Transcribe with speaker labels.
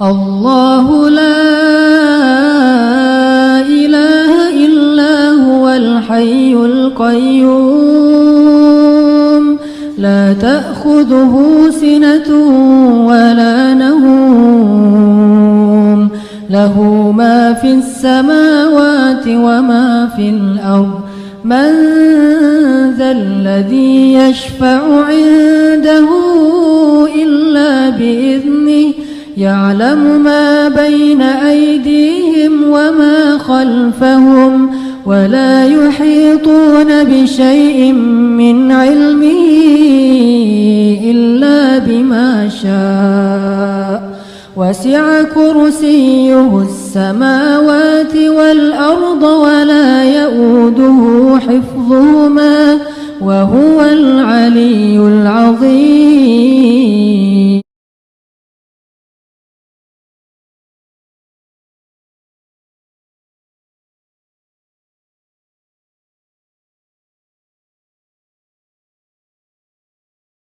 Speaker 1: الله لا إله إلا هو الحي القيوم لا تأخذه سنة ولا نوم له ما في السماوات وما في الأرض من ذا الذي يشفع عنده إلا بإذنه يعلم ما بين أيديهم وما خلفهم ولا يحيطون بشيء من علمه إلا بما شاء وسع كرسيه السماوات والأرض ولا يؤوده حفظهما وهو العلي العظيم.